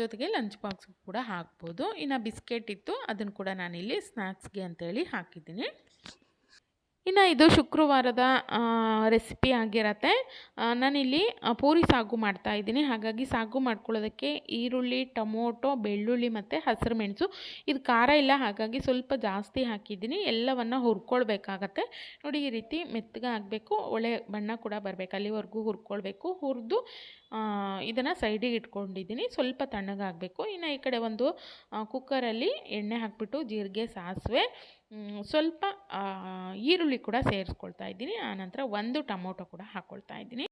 ಜೊತೆಗೆ ಲಂಚ್ ಬಾಕ್ಸ್ಗೂ ಕೂಡ ಹಾಕ್ಬೋದು. ಇನ್ನು ಬಿಸ್ಕೆಟ್ ಇತ್ತು, ಅದನ್ನು ಕೂಡ ನಾನಿಲ್ಲಿ ಸ್ನ್ಯಾಕ್ಸ್ಗೆ ಅಂತೇಳಿ ಹಾಕಿದ್ದೀನಿ. ಇನ್ನು ಇದು ಶುಕ್ರವಾರದ ರೆಸಿಪಿ ಆಗಿರತ್ತೆ. ನಾನಿಲ್ಲಿ ಪೂರಿ ಸಾಗು ಮಾಡ್ತಾಯಿದ್ದೀನಿ. ಹಾಗಾಗಿ ಸಾಗು ಮಾಡ್ಕೊಳ್ಳೋದಕ್ಕೆ ಈರುಳ್ಳಿ, ಟೊಮೊಟೊ, ಬೆಳ್ಳುಳ್ಳಿ ಮತ್ತು ಹಸಿರು ಮೆಣಸು, ಇದು ಖಾರ ಇಲ್ಲ ಹಾಗಾಗಿ ಸ್ವಲ್ಪ ಜಾಸ್ತಿ ಹಾಕಿದ್ದೀನಿ. ಎಲ್ಲವನ್ನು ಹುರ್ಕೊಳ್ಬೇಕಾಗತ್ತೆ. ನೋಡಿ, ಈ ರೀತಿ ಮೆತ್ತಗೆ ಆಗಬೇಕು, ಒಳ್ಳೆ ಬಣ್ಣ ಕೂಡ ಬರಬೇಕು, ಅಲ್ಲಿವರೆಗೂ ಹುರ್ಕೊಳ್ಬೇಕು. ಹುರಿದು ಇದನ್ನು ಸೈಡಿಗೆ ಇಟ್ಕೊಂಡಿದ್ದೀನಿ. ಸ್ವಲ್ಪ ತಣ್ಣಗಾಗಬೇಕು. ಇನ್ನು ಈ ಕಡೆ ಒಂದು ಕುಕ್ಕರಲ್ಲಿ ಎಣ್ಣೆ ಹಾಕಿಬಿಟ್ಟು ಜೀರಿಗೆ, ಸಾಸಿವೆ, ಸ್ವಲ್ಪ ಈರುಳ್ಳಿ ಕೂಡ ಸೇರಿಸ್ಕೊಳ್ತಾ ಇದ್ದೀನಿ. ಆನಂತರ ಒಂದು ಟೊಮೊಟೊ ಕೂಡ ಹಾಕ್ಕೊಳ್ತಾ ಇದ್ದೀನಿ.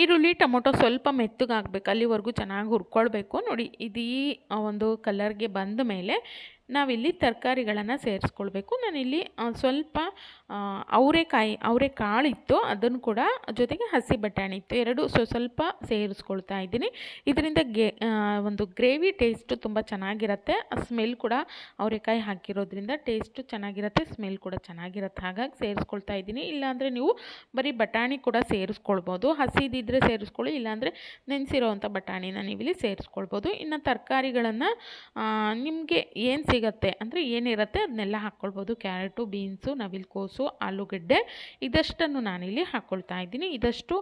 ಈರುಳ್ಳಿ, ಟೊಮೊಟೊ ಸ್ವಲ್ಪ ಮೆತ್ತಗಾಗಬೇಕು, ಅಲ್ಲಿವರೆಗೂ ಚೆನ್ನಾಗಿ ಹುರ್ಕೊಳ್ಬೇಕು. ನೋಡಿ, ಇದು ಈ ಒಂದು ಕಲರ್ಗೆ ಬಂದ ಮೇಲೆ ನಾವಿಲ್ಲಿ ತರಕಾರಿಗಳನ್ನು ಸೇರಿಸ್ಕೊಳ್ಬೇಕು. ನಾನಿಲ್ಲಿ ಸ್ವಲ್ಪ ಅವರೆಕಾಳಿತ್ತು, ಅದನ್ನು ಕೂಡ, ಜೊತೆಗೆ ಹಸಿ ಬಟಾಣಿ ಇತ್ತು, ಎರಡು ಸ್ವಲ್ಪ ಸೇರಿಸ್ಕೊಳ್ತಾ ಇದ್ದೀನಿ. ಇದರಿಂದ ಒಂದು ಗ್ರೇವಿ ಟೇಸ್ಟು ತುಂಬ ಚೆನ್ನಾಗಿರುತ್ತೆ. ಸ್ಮೆಲ್ ಕೂಡ ಅವರೆಕಾಯಿ ಹಾಕಿರೋದ್ರಿಂದ ಟೇಸ್ಟು ಚೆನ್ನಾಗಿರುತ್ತೆ, ಸ್ಮೆಲ್ ಕೂಡ ಚೆನ್ನಾಗಿರುತ್ತೆ. ಹಾಗಾಗಿ ಸೇರಿಸ್ಕೊಳ್ತಾ ಇದ್ದೀನಿ. ಇಲ್ಲಾಂದರೆ ನೀವು ಬರೀ ಬಟಾಣಿ ಕೂಡ ಸೇರಿಸ್ಕೊಳ್ಬೋದು, ಹಸಿದಿದ್ದರೆ ಸೇರಿಸ್ಕೊಳ್ಳಿ, ಇಲ್ಲಾಂದರೆ ನೆನೆಸಿರೋವಂಥ ಬಟಾಣಿನ ನೀವಿಲ್ಲಿ ಸೇರಿಸ್ಕೊಳ್ಬೋದು. ಇನ್ನು ತರಕಾರಿಗಳನ್ನು ನಿಮಗೆ ಏನು ಸಿಗುತ್ತೆ ಅಂದರೆ ಏನಿರುತ್ತೆ ಅದನ್ನೆಲ್ಲ ಹಾಕ್ಕೊಳ್ಬೋದು. ಕ್ಯಾರೆಟು, ಬೀನ್ಸು, ನವಿಲುಕೋಸು, ಆಲೂಗಡ್ಡೆ, ಇದಷ್ಟನ್ನು ನಾನಿಲ್ಲಿ ಹಾಕ್ಕೊಳ್ತಾ ಇದ್ದೀನಿ. ಇದಷ್ಟು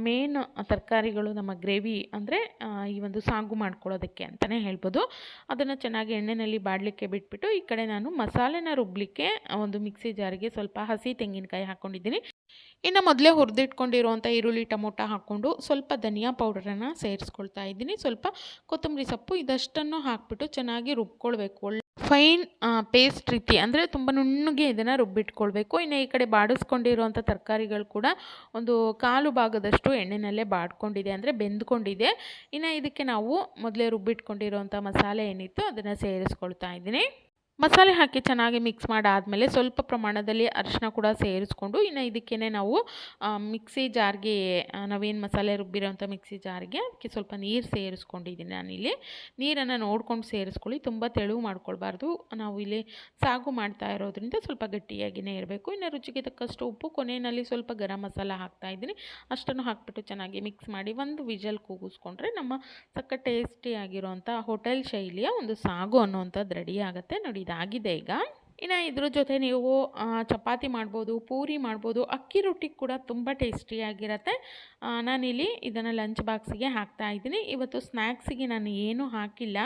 ಮೇನ್ ತರಕಾರಿಗಳು ನಮ್ಮ ಗ್ರೇವಿ ಅಂದರೆ ಈ ಒಂದು ಸಾಗು ಮಾಡ್ಕೊಳ್ಳೋದಕ್ಕೆ ಅಂತಲೇ ಹೇಳ್ಬೋದು. ಅದನ್ನು ಚೆನ್ನಾಗಿ ಎಣ್ಣೆಯಲ್ಲಿ ಬಾಡಲಿಕ್ಕೆ ಬಿಟ್ಬಿಟ್ಟು ಈ ಕಡೆ ನಾನು ಮಸಾಲೆನ ರುಬ್ಬಲಿಕ್ಕೆ ಒಂದು ಮಿಕ್ಸಿ ಜಾರಿಗೆ ಸ್ವಲ್ಪ ಹಸಿ ತೆಂಗಿನಕಾಯಿ ಹಾಕ್ಕೊಂಡಿದ್ದೀನಿ. ಇನ್ನು ಮೊದಲೇ ಹುರಿದಿಟ್ಕೊಂಡಿರುವಂಥ ಈರುಳ್ಳಿ, ಟೊಮೊಟೊ ಹಾಕ್ಕೊಂಡು ಸ್ವಲ್ಪ ಧನಿಯಾ ಪೌಡರನ್ನು ಸೇರಿಸ್ಕೊಳ್ತಾ ಇದ್ದೀನಿ. ಸ್ವಲ್ಪ ಕೊತ್ತಂಬರಿ ಸೊಪ್ಪು, ಇದಷ್ಟನ್ನು ಹಾಕ್ಬಿಟ್ಟು ಚೆನ್ನಾಗಿ ರುಬ್ಕೊಳ್ಬೇಕು. ಒಳ್ಳೆ ಫೈನ್ ಪೇಸ್ಟ್ ರೀತಿ, ಅಂದರೆ ತುಂಬ ನುಣ್ಣಗೆ ಇದನ್ನು ರುಬ್ಬಿಟ್ಕೊಳ್ಬೇಕು. ಇನ್ನು ಈ ಕಡೆ ಬಾಡಿಸ್ಕೊಂಡಿರುವಂಥ ತರಕಾರಿಗಳು ಕೂಡ ಒಂದು ಕಾಲು ಭಾಗದಷ್ಟು ಎಣ್ಣೆನಲ್ಲೇ ಬಾಡ್ಕೊಂಡಿದೆ, ಅಂದರೆ ಬೆಂದ್ಕೊಂಡಿದೆ. ಇನ್ನು ಇದಕ್ಕೆ ನಾವು ಮೊದಲೇ ರುಬ್ಬಿಟ್ಕೊಂಡಿರುವಂಥ ಮಸಾಲೆ ಏನಿತ್ತು ಅದನ್ನು ಸೇರಿಸ್ಕೊಳ್ತಾ ಇದ್ದೀನಿ. ಮಸಾಲೆ ಹಾಕಿ ಚೆನ್ನಾಗಿ ಮಿಕ್ಸ್ ಮಾಡಾದಮೇಲೆ ಸ್ವಲ್ಪ ಪ್ರಮಾಣದಲ್ಲಿ ಅರಿಶಿನ ಕೂಡ ಸೇರಿಸ್ಕೊಂಡು, ಇನ್ನು ಇದಕ್ಕೇ ನಾವು ಮಿಕ್ಸಿ ಜಾರ್ಗೆ, ನಾವೇನು ಮಸಾಲೆ ರುಬ್ಬಿರೋಂಥ ಮಿಕ್ಸಿ ಜಾರ್ಗೆ ಅದಕ್ಕೆ ಸ್ವಲ್ಪ ನೀರು ಸೇರಿಸ್ಕೊಂಡಿದ್ದೀನಿ. ನಾನಿಲ್ಲಿ ನೀರನ್ನು ನೋಡ್ಕೊಂಡು ಸೇರಿಸ್ಕೊಳ್ಳಿ, ತುಂಬ ತೆಳು ಮಾಡ್ಕೊಳ್ಬಾರ್ದು. ನಾವು ಇಲ್ಲಿ ಸಾಗು ಮಾಡ್ತಾ ಇರೋದ್ರಿಂದ ಸ್ವಲ್ಪ ಗಟ್ಟಿಯಾಗಿಯೇ ಇರಬೇಕು. ಇನ್ನು ರುಚಿಗೆ ತಕ್ಕಷ್ಟು ಉಪ್ಪು, ಕೊನೆಯಲ್ಲಿ ಸ್ವಲ್ಪ ಗರಂ ಮಸಾಲ ಹಾಕ್ತಾಯಿದ್ದೀನಿ. ಅಷ್ಟನ್ನು ಹಾಕ್ಬಿಟ್ಟು ಚೆನ್ನಾಗಿ ಮಿಕ್ಸ್ ಮಾಡಿ ಒಂದು ವಿಜಲ್ ಕೂಗಿಸ್ಕೊಂಡ್ರೆ ನಮ್ಮ ಸಕ್ಕ ಟೇಸ್ಟಿಯಾಗಿರೋಂಥ ಹೋಟೆಲ್ ಶೈಲಿಯ ಒಂದು ಸಾಗು ಅನ್ನೋವಂಥದ್ದು ರೆಡಿ ಆಗುತ್ತೆ. ನೋಡಿ, ಇದಾಗಿದೆ ಈಗ. ಇನ್ನು ಇದ್ರ ಜೊತೆ ನೀವು ಚಪಾತಿ ಮಾಡ್ಬೋದು, ಪೂರಿ ಮಾಡ್ಬೋದು, ಅಕ್ಕಿ ರೊಟ್ಟಿ ಕೂಡ ತುಂಬ ಟೇಸ್ಟಿಯಾಗಿರುತ್ತೆ. ನಾನಿಲ್ಲಿ ಇದನ್ನು ಲಂಚ್ ಬಾಕ್ಸಿಗೆ ಹಾಕ್ತಾಯಿದ್ದೀನಿ. ಇವತ್ತು ಸ್ನ್ಯಾಕ್ಸಿಗೆ ನಾನು ಏನೂ ಹಾಕಿಲ್ಲ.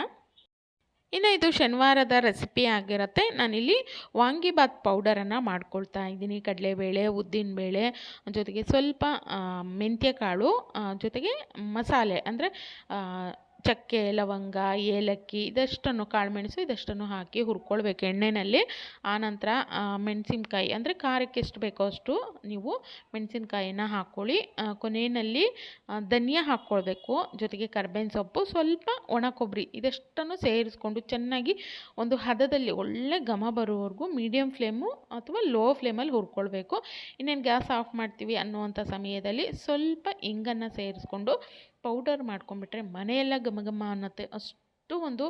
ಇನ್ನು ಇದು ಶನಿವಾರದ ರೆಸಿಪಿ ಆಗಿರುತ್ತೆ. ನಾನಿಲ್ಲಿ ವಾಂಗಿಬಾತ್ ಪೌಡರನ್ನು ಮಾಡ್ಕೊಳ್ತಾ ಇದ್ದೀನಿ. ಕಡಲೆಬೇಳೆ, ಉದ್ದಿನಬೇಳೆ, ಜೊತೆಗೆ ಸ್ವಲ್ಪ ಮೆಂತ್ಯ ಕಾಳು, ಜೊತೆಗೆ ಮಸಾಲೆ ಅಂದರೆ ಚಕ್ಕೆ, ಲವಂಗ, ಏಲಕ್ಕಿ, ಇದಷ್ಟನ್ನು, ಕಾಳುಮೆಣಸು ಇದಷ್ಟನ್ನು ಹಾಕಿ ಹುರ್ಕೊಳ್ಬೇಕು ಎಣ್ಣೆಯಲ್ಲಿ. ಆನಂತರ ಮೆಣಸಿನ್ಕಾಯಿ, ಅಂದರೆ ಖಾರಕ್ಕೆ ಎಷ್ಟು ಬೇಕೋ ಅಷ್ಟು ನೀವು ಮೆಣಸಿನ್ಕಾಯಿನ ಹಾಕ್ಕೊಳ್ಳಿ. ಕೊನೆಯಲ್ಲಿ ಧನಿಯಾ ಹಾಕ್ಕೊಳ್ಬೇಕು, ಜೊತೆಗೆ ಕರ್ಬೇವಿನ ಸೊಪ್ಪು, ಸ್ವಲ್ಪ ಒಣ ಕೊಬ್ಬರಿ, ಇದಷ್ಟನ್ನು ಸೇರಿಸ್ಕೊಂಡು ಚೆನ್ನಾಗಿ ಒಂದು ಹದದಲ್ಲಿ ಒಳ್ಳೆ ಘಮ ಬರೋವರೆಗೂ ಮೀಡಿಯಮ್ ಫ್ಲೇಮು ಅಥವಾ ಲೋ ಫ್ಲೇಮಲ್ಲಿ ಹುರ್ಕೊಳ್ಬೇಕು. ಇನ್ನೇನು ಗ್ಯಾಸ್ ಆಫ್ ಮಾಡ್ತೀವಿ ಅನ್ನುವಂಥ ಸಮಯದಲ್ಲಿ ಸ್ವಲ್ಪ ಇಂಗನ್ನು ಸೇರಿಸ್ಕೊಂಡು ಪೌಡರ್ ಮಾಡ್ಕೊಂಡ್ಬಿಟ್ರೆ ಮನೆಯೆಲ್ಲ ಘಮ ಘಮ ಅನ್ನತ್ತೆ. ಅಷ್ಟು ಒಂದು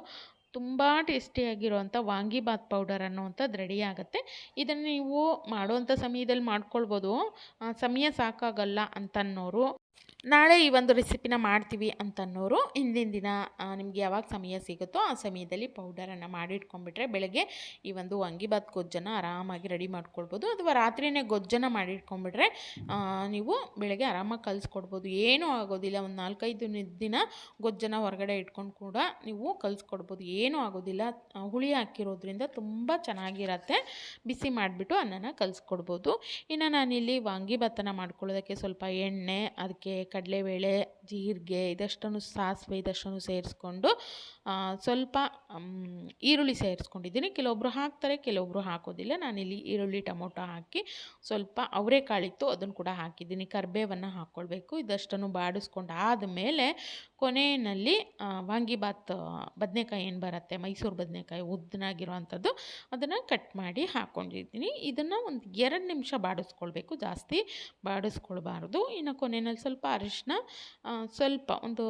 ತುಂಬ ಟೇಸ್ಟಿಯಾಗಿರುವಂಥ ವಾಂಗಿಬಾತ್ ಪೌಡರ್ ಅನ್ನುವಂಥದ್ದು ರೆಡಿ ಆಗುತ್ತೆ. ಇದನ್ನು ನೀವು ಮಾಡುವಂಥ ಸಮಯದಲ್ಲಿ ಮಾಡ್ಕೊಳ್ಬೋದು. ಸಮಯ ಸಾಕಾಗಲ್ಲ ಅಂತನ್ನೋರು, ನಾಳೆ ಈ ಒಂದು ರೆಸಿಪಿನ ಮಾಡ್ತೀವಿ ಅಂತನ್ನೋರು ಹಿಂದಿನ ದಿನ ನಿಮಗೆ ಯಾವಾಗ ಸಮಯ ಸಿಗುತ್ತೋ ಆ ಸಮಯದಲ್ಲಿ ಪೌಡರನ್ನು ಮಾಡಿಟ್ಕೊಂಡ್ಬಿಟ್ರೆ ಬೆಳಗ್ಗೆ ಈ ಒಂದು ವಾಂಗಿಬಾತ್ ಗೊಜ್ಜನ್ನು ಆರಾಮಾಗಿ ರೆಡಿ ಮಾಡ್ಕೊಳ್ಬೋದು. ಅಥವಾ ರಾತ್ರಿಯೇ ಗೊಜ್ಜನ್ನು ಮಾಡಿಟ್ಕೊಂಡ್ಬಿಟ್ರೆ ನೀವು ಬೆಳಗ್ಗೆ ಆರಾಮಾಗಿ ಕಲಿಸ್ಕೊಡ್ಬೋದು, ಏನೂ ಆಗೋದಿಲ್ಲ. ಒಂದು 4-5 ದಿನ ಗೊಜ್ಜನ್ನು ಹೊರಗಡೆ ಇಟ್ಕೊಂಡು ಕೂಡ ನೀವು ಕಲಿಸ್ಕೊಡ್ಬೋದು, ಏನೂ ಆಗೋದಿಲ್ಲ. ಹುಳಿ ಹಾಕಿರೋದ್ರಿಂದ ತುಂಬ ಚೆನ್ನಾಗಿರತ್ತೆ. ಬಿಸಿ ಮಾಡಿಬಿಟ್ಟು ಅನ್ನನ ಕಲಿಸ್ಕೊಡ್ಬೋದು. ಇನ್ನು ನಾನಿಲ್ಲಿ ವಾಂಗಿಬಾತನ್ನು ಮಾಡ್ಕೊಳ್ಳೋದಕ್ಕೆ ಸ್ವಲ್ಪ ಎಣ್ಣೆ, ಅದಕ್ಕೆ ಕಡಲೆಬೇಳೆ, ಜೀರಿಗೆ, ಇದಷ್ಟನ್ನು ಸಾಸಿವೆ ಇದಷ್ಟನ್ನು ಸೇರಿಸ್ಕೊಂಡು ಸ್ವಲ್ಪ ಈರುಳ್ಳಿ ಸೇರಿಸ್ಕೊಂಡಿದ್ದೀನಿ. ಕೆಲವೊಬ್ಬರು ಹಾಕ್ತಾರೆ, ಕೆಲವೊಬ್ಬರು ಹಾಕೋದಿಲ್ಲ. ನಾನಿಲ್ಲಿ ಈರುಳ್ಳಿ, ಟೊಮೊಟೊ ಹಾಕಿ ಸ್ವಲ್ಪ ಅವರೆಕಾಳಿತ್ತು ಅದನ್ನು ಕೂಡ ಹಾಕಿದ್ದೀನಿ. ಕರಿಬೇವನ್ನು ಹಾಕ್ಕೊಳ್ಬೇಕು. ಇದಷ್ಟನ್ನು ಬಾಡಿಸ್ಕೊಂಡು ಆದಮೇಲೆ ಕೊನೆಯಲ್ಲಿ ವಾಂಗಿಬಾತ್ ಬದನೆಕಾಯಿ ಏನು ಬರುತ್ತೆ, ಮೈಸೂರು ಬದನೆಕಾಯಿ ಉದ್ದನಾಗಿರೋವಂಥದ್ದು, ಅದನ್ನು ಕಟ್ ಮಾಡಿ ಹಾಕ್ಕೊಂಡಿದ್ದೀನಿ. ಇದನ್ನು ಒಂದು 2 ನಿಮಿಷ ಬಾಡಿಸ್ಕೊಳ್ಬೇಕು, ಜಾಸ್ತಿ ಬಾಡಿಸ್ಕೊಳ್ಬಾರ್ದು. ಇನ್ನು ಕೊನೆಯಲ್ಲಿ ಸ್ವಲ್ಪ ಸ್ವಲ್ಪ ಅರಿಶಿನ, ಸ್ವಲ್ಪ ಒಂದು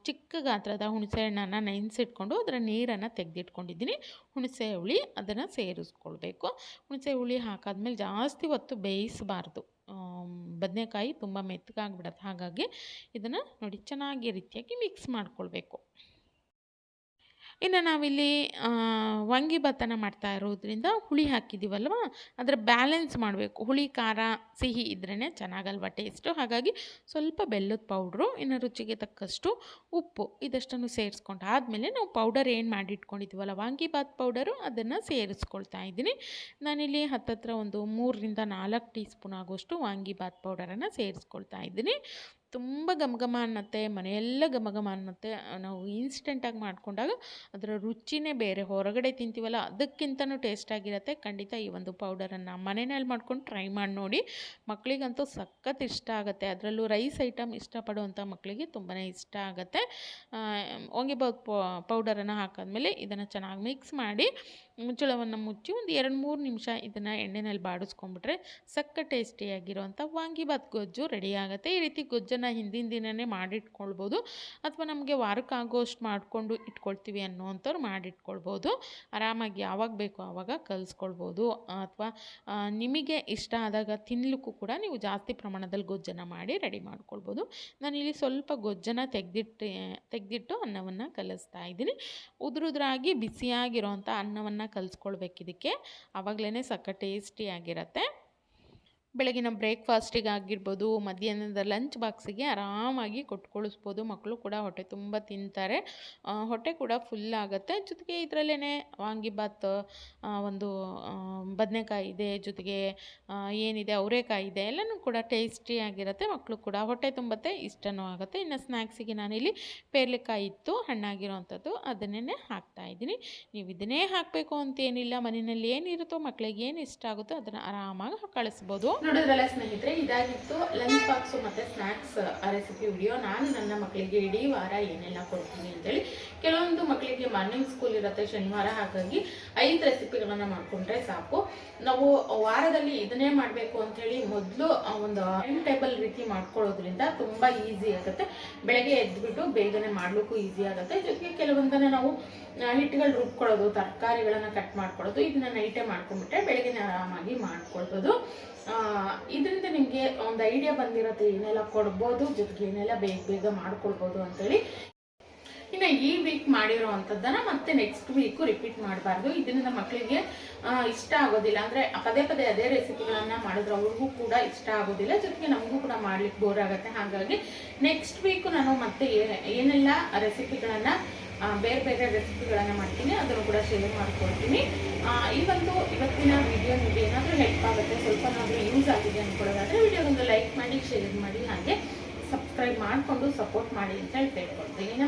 ಚಿಕ್ಕ ಗಾತ್ರದ ಹುಣಸೆ ಹಣ್ಣನ್ನು ನೆನೆಸಿಟ್ಕೊಂಡು ಅದರ ನೀರನ್ನು ತೆಗೆದಿಟ್ಕೊಂಡಿದ್ದೀನಿ. ಹುಣಸೆ ಹುಳಿ ಅದನ್ನು ಸೇರಿಸ್ಕೊಳ್ಬೇಕು. ಹುಣಸೆ ಹುಳಿ ಹಾಕಾದ್ಮೇಲೆ ಜಾಸ್ತಿ ಹೊತ್ತು ಬೇಯಿಸಬಾರ್ದು. ಬದನೆಕಾಯಿ ತುಂಬ ಮೆತ್ತಗಾಗ್ಬಿಡತ್ತೆ. ಹಾಗಾಗಿ ಇದನ್ನು ನೋಡಿ ಚೆನ್ನಾಗಿ ರೀತಿಯಾಗಿ ಮಿಕ್ಸ್ ಮಾಡ್ಕೊಳ್ಬೇಕು. ಇನ್ನು ನಾವಿಲ್ಲಿ ವಾಂಗಿಭಾತನ ಮಾಡ್ತಾ ಇರೋದ್ರಿಂದ ಹುಳಿ ಹಾಕಿದ್ದೀವಲ್ವ, ಅದರ ಬ್ಯಾಲೆನ್ಸ್ ಮಾಡಬೇಕು. ಹುಳಿ ಖಾರ ಸಿಹಿ ಇದ್ರೇ ಚೆನ್ನಾಗಲ್ವ ಟೇಸ್ಟು. ಹಾಗಾಗಿ ಸ್ವಲ್ಪ ಬೆಲ್ಲದ ಪೌಡ್ರು, ಇನ್ನು ರುಚಿಗೆ ತಕ್ಕಷ್ಟು ಉಪ್ಪು ಇದಷ್ಟನ್ನು ಸೇರಿಸ್ಕೊಂಡು ಆದಮೇಲೆ ನಾವು ಪೌಡರ್ ಏನು ಮಾಡಿಟ್ಕೊಂಡಿದ್ದೀವಲ್ಲ ವಾಂಗಿಭಾತ್ ಪೌಡರು ಅದನ್ನು ಸೇರಿಸ್ಕೊಳ್ತಾ ಇದ್ದೀನಿ. ನಾನಿಲ್ಲಿ ಹತ್ತತ್ರ ಒಂದು 3ರಿಂದ 4 ಟೀ ಸ್ಪೂನ್ ಆಗುವಷ್ಟು ವಾಂಗಿಭಾತ್ ಪೌಡರನ್ನು ಸೇರಿಸ್ಕೊಳ್ತಾ ಇದ್ದೀನಿ. ತುಂಬ ಘಮ ಅನ್ನತ್ತೆ, ಮನೆಯೆಲ್ಲ ಘಮ ಅನ್ನತ್ತೆ. ನಾವು ಇನ್ಸ್ಟೆಂಟಾಗಿ ಮಾಡಿಕೊಂಡಾಗ ಅದರ ರುಚಿನೇ ಬೇರೆ. ಹೊರಗಡೆ ತಿಂತೀವಲ್ಲ ಅದಕ್ಕಿಂತನೂ ಟೇಸ್ಟಾಗಿರುತ್ತೆ. ಖಂಡಿತ ಈ ಒಂದು ಪೌಡರನ್ನು ಮನೆಯಲ್ಲಿ ಮಾಡ್ಕೊಂಡು ಟ್ರೈ ಮಾಡಿ ನೋಡಿ. ಮಕ್ಕಳಿಗಂತೂ ಸಖತ್ ಇಷ್ಟ ಆಗುತ್ತೆ. ಅದರಲ್ಲೂ ರೈಸ್ ಐಟಮ್ ಇಷ್ಟಪಡುವಂಥ ಮಕ್ಕಳಿಗೆ ತುಂಬಾ ಇಷ್ಟ ಆಗುತ್ತೆ. ವಾಂಗಿಭಾತ್ ಪೌಡರನ್ನು ಹಾಕಾದ್ಮೇಲೆ ಇದನ್ನು ಚೆನ್ನಾಗಿ ಮಿಕ್ಸ್ ಮಾಡಿ ಮುಚ್ಚಳವನ್ನು ಮುಚ್ಚಿ ಒಂದು 2-3 ನಿಮಿಷ ಇದನ್ನು ಎಣ್ಣೆಯಲ್ಲಿ ಬಾಡಿಸ್ಕೊಂಡ್ಬಿಟ್ರೆ ಸಕ್ಕ ಟೇಸ್ಟಿಯಾಗಿರೋವಂಥ ವಾಂಗಿಭಾತ್ ಗೊಜ್ಜು ರೆಡಿ ಆಗುತ್ತೆ. ಈ ರೀತಿ ಗೊಜ್ಜನ್ನು ಹಿಂದಿನ ದಿನವೇ ಮಾಡಿಟ್ಕೊಳ್ಬೋದು, ಅಥವಾ ನಮಗೆ ವಾರಕ್ಕಾಗೋಷ್ಟು ಮಾಡಿಕೊಂಡು ಇಟ್ಕೊಳ್ತೀವಿ ಅನ್ನೋವಂಥವ್ರು ಮಾಡಿಟ್ಕೊಳ್ಬೋದು. ಆರಾಮಾಗಿ ಯಾವಾಗ ಬೇಕೋ ಆವಾಗ ಕಲಿಸ್ಕೊಳ್ಬೋದು, ಅಥವಾ ನಿಮಗೆ ಇಷ್ಟ ಆದಾಗ ತಿನ್ನಲಿಕ್ಕೂ ಕೂಡ ನೀವು ಜಾಸ್ತಿ ಪ್ರಮಾಣದಲ್ಲಿ ಗೊಜ್ಜನ್ನು ಮಾಡಿ ರೆಡಿ ಮಾಡ್ಕೊಳ್ಬೋದು. ನಾನಿಲ್ಲಿ ಸ್ವಲ್ಪ ಗೊಜ್ಜನ್ನು ತೆಗೆದಿಟ್ಟು ಅನ್ನವನ್ನು ಕಲಿಸ್ತಾ ಇದ್ದೀನಿ. ಉದುರಾಗಿ ಬಿಸಿಯಾಗಿರೋವಂಥ ಅನ್ನವನ್ನು ಕಲಿಸ್ಕೊಳ್ಬೇಕು. ಇದಕ್ಕೆ ಆವಾಗಲೇ ಸಕ್ಕ ಟೇಸ್ಟಿಯಾಗಿರುತ್ತೆ. ಬೆಳಗಿನ ಬ್ರೇಕ್ಫಾಸ್ಟಿಗೆ ಆಗಿರ್ಬೋದು, ಮಧ್ಯಾಹ್ನದ ಲಂಚ್ ಬಾಕ್ಸಿಗೆ ಆರಾಮಾಗಿ ಕೊಟ್ಕೊಳಿಸ್ಬೋದು. ಮಕ್ಕಳು ಕೂಡ ಹೊಟ್ಟೆ ತುಂಬ ತಿಂತಾರೆ, ಹೊಟ್ಟೆ ಕೂಡ ಫುಲ್ ಆಗುತ್ತೆ. ಜೊತೆಗೆ ಇದರಲ್ಲೇ ವಾಂಗಿಭಾತ್, ಒಂದು ಬದನೆಕಾಯಿ ಇದೆ, ಜೊತೆಗೆ ಏನಿದೆ ಅವರೆಕಾಯಿ ಇದೆ, ಎಲ್ಲನೂ ಕೂಡ ಟೇಸ್ಟಿಯಾಗಿರುತ್ತೆ. ಮಕ್ಕಳು ಕೂಡ ಹೊಟ್ಟೆ ತುಂಬತ್ತೆ, ಇಷ್ಟನೂ ಆಗುತ್ತೆ. ಇನ್ನು ಸ್ನ್ಯಾಕ್ಸಿಗೆ ನಾನಿಲ್ಲಿ ಪೇರ್ಲೆಕಾಯಿ ಇತ್ತು ಹಣ್ಣಾಗಿರೋವಂಥದ್ದು, ಅದನ್ನೇ ಹಾಕ್ತಾಯಿದ್ದೀನಿ. ನೀವು ಇದನ್ನೇ ಹಾಕಬೇಕು ಅಂತೇನಿಲ್ಲ, ಮನೆಯಲ್ಲಿ ಏನಿರುತ್ತೋ ಮಕ್ಕಳಿಗೆ ಏನು ಇಷ್ಟ ಆಗುತ್ತೋ ಅದನ್ನು ಆರಾಮಾಗಿ ಕಳಿಸ್ಬೋದು. ನೋಡಿದ್ರಲ್ಲ ಸ್ನೇಹಿತರೆ, ಇದಾಗಿತ್ತು ಲಂಚ್ ಬಾಕ್ಸು ಮತ್ತು ಸ್ನ್ಯಾಕ್ಸ್ ರೆಸಿಪಿ ವಿಡಿಯೋ. ನಾನು ನನ್ನ ಮಕ್ಕಳಿಗೆ ಇಡೀ ವಾರ ಏನೆಲ್ಲ ಕೊಡ್ತೀನಿ ಅಂತೇಳಿ. ಕೆಲವೊಂದು ಮಕ್ಕಳಿಗೆ ಮಾರ್ನಿಂಗ್ ಸ್ಕೂಲ್ ಇರುತ್ತೆ ಶನಿವಾರ, ಹಾಗಾಗಿ 5 ರೆಸಿಪಿಗಳನ್ನು ಮಾಡಿಕೊಂಡ್ರೆ ಸಾಕು. ನಾವು ವಾರದಲ್ಲಿ ಇದನ್ನೇ ಮಾಡಬೇಕು ಅಂಥೇಳಿ ಮೊದಲು ಒಂದು ಟೈಮ್ ಟೇಬಲ್ ರೀತಿ ಮಾಡ್ಕೊಳ್ಳೋದ್ರಿಂದ ತುಂಬ ಈಸಿ ಆಗುತ್ತೆ. ಬೆಳಗ್ಗೆ ಎದ್ದುಬಿಟ್ಟು ಬೇಗನೆ ಮಾಡಲಿಕ್ಕೂ ಈಸಿ ಆಗುತ್ತೆ. ಜೊತೆಗೆ ಕೆಲವೊಂದನ್ನು ನಾವು ಹಿಟ್ಟುಗಳು ರುಬ್ಕೊಳ್ಳೋದು, ತರಕಾರಿಗಳನ್ನು ಕಟ್ ಮಾಡ್ಕೊಳ್ಳೋದು, ಇದನ್ನ ನೈಟೇ ಮಾಡ್ಕೊಂಡ್ಬಿಟ್ರೆ ಬೆಳಗ್ಗೆ ಆರಾಮಾಗಿ ಮಾಡ್ಕೊಳ್ಬೋದು. ಇದರಿಂದ ನಿಮಗೆ ಒಂದು ಐಡಿಯಾ ಬಂದಿರುತ್ತೆ ಏನೆಲ್ಲ ಕೊಡ್ಬೋದು, ಜೊತೆಗೆ ಏನೆಲ್ಲ ಬೇಗ ಮಾಡ್ಕೊಳ್ಬೋದು ಅಂತೇಳಿ. ಇನ್ನು ಈ ವೀಕ್ ಮಾಡಿರೋ ಅಂಥದ್ದನ್ನು ಮತ್ತೆ ನೆಕ್ಸ್ಟ್ ವೀಕು ರಿಪೀಟ್ ಮಾಡಬಾರ್ದು. ಇದರಿಂದ ಮಕ್ಕಳಿಗೆ ಇಷ್ಟ ಆಗೋದಿಲ್ಲ. ಅಂದರೆ ಪದೇ ಪದೇ ಅದೇ ರೆಸಿಪಿಗಳನ್ನು ಮಾಡಿದ್ರೆ ಅವ್ರಿಗೂ ಕೂಡ ಇಷ್ಟ ಆಗೋದಿಲ್ಲ, ಜೊತೆಗೆ ನಮಗೂ ಕೂಡ ಮಾಡ್ಲಿಕ್ಕೆ ಬೋರ್ ಆಗುತ್ತೆ. ಹಾಗಾಗಿ ನೆಕ್ಸ್ಟ್ ವೀಕು ನಾನು ಮತ್ತೆ ಏನೆಲ್ಲ ರೆಸಿಪಿಗಳನ್ನು ಬೇರೆ ಬೇರೆ ರೆಸಿಪಿಗಳನ್ನು ಮಾಡ್ತೀನಿ ಅದನ್ನು ಕೂಡ ಶೇರ್ ಮಾಡ್ಕೊಳ್ತೀನಿ. ಇವತ್ತಿನ ವಿಡಿಯೋ ನಿಮಗೆ ಏನಾದರೂ ಹೆಲ್ಪ್ ಆಗುತ್ತೆ, ಸ್ವಲ್ಪನಾದರೂ ಯೂಸ್ ಆಗಿದೆ ಅಂದ್ಕೊಳ್ಳೋದಾದರೆ ವಿಡಿಯೋಗೊಂದು ಲೈಕ್ ಮಾಡಿ, ಶೇರ್ ಮಾಡಿ, ಹಾಗೆ ಸಬ್ಸ್ಕ್ರೈಬ್ ಮಾಡಿಕೊಂಡು ಸಪೋರ್ಟ್ ಮಾಡಿ ಅಂತ ಹೇಳಿ ಕೇಳ್ಕೊಳ್ತೀನಿ.